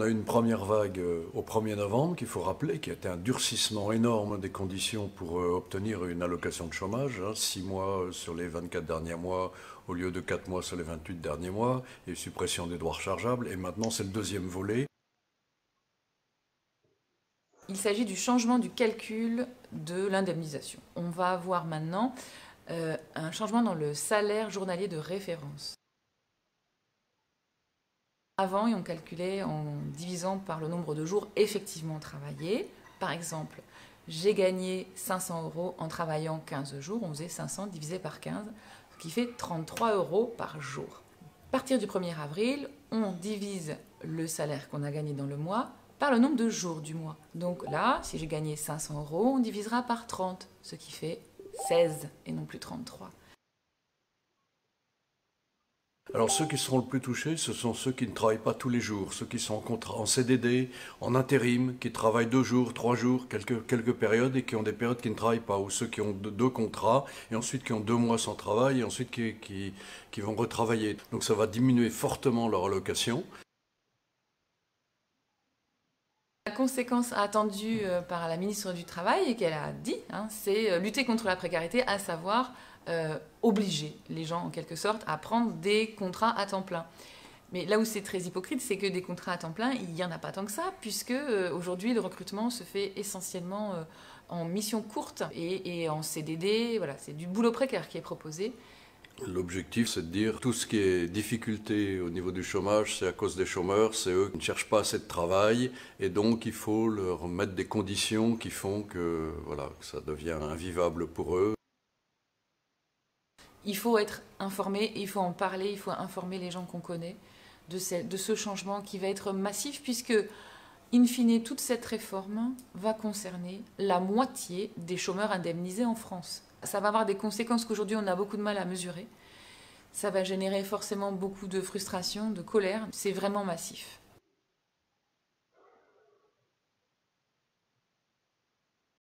a eu une première vague au 1er novembre, qu'il faut rappeler, qui a été un durcissement énorme des conditions pour obtenir une allocation de chômage, 6 mois sur les 24 derniers mois au lieu de 4 mois sur les 28 derniers mois, et suppression des droits rechargeables, et maintenant c'est le deuxième volet. Il s'agit du changement du calcul de l'indemnisation. On va avoir maintenant un changement dans le salaire journalier de référence. Avant, on calculait en divisant par le nombre de jours effectivement travaillés. Par exemple, j'ai gagné 500 € en travaillant 15 jours. On faisait 500 divisé par 15, ce qui fait 33 € par jour. À partir du 1er avril, on divise le salaire qu'on a gagné dans le mois par le nombre de jours du mois. Donc là, si j'ai gagné 500 €, on divisera par 30, ce qui fait 16 et non plus 33. Alors ceux qui seront le plus touchés, ce sont ceux qui ne travaillent pas tous les jours, ceux qui sont en CDD, en intérim, qui travaillent 2 jours, 3 jours, quelques périodes et qui ont des périodes qui ne travaillent pas, ou ceux qui ont 2 contrats et ensuite qui ont 2 mois sans travail et ensuite qui vont retravailler. Donc ça va diminuer fortement leur allocation. La conséquence attendue par la ministre du Travail et qu'elle a dit, c'est lutter contre la précarité, à savoir obliger les gens en quelque sorte à prendre des contrats à temps plein. Mais là où c'est très hypocrite, c'est que des contrats à temps plein, il n'y en a pas tant que ça, puisque aujourd'hui le recrutement se fait essentiellement en mission courte et en CDD. Voilà, c'est du boulot précaire qui est proposé. L'objectif, c'est de dire tout ce qui est difficulté au niveau du chômage, c'est à cause des chômeurs, c'est eux qui ne cherchent pas assez de travail, et donc il faut leur mettre des conditions qui font que, voilà, que ça devient invivable pour eux. Il faut être informé, il faut en parler, il faut informer les gens qu'on connaît de ce changement qui va être massif, puisque, in fine, toute cette réforme va concerner la moitié des chômeurs indemnisés en France. Ça va avoir des conséquences qu'aujourd'hui on a beaucoup de mal à mesurer. Ça va générer forcément beaucoup de frustration, de colère. C'est vraiment massif.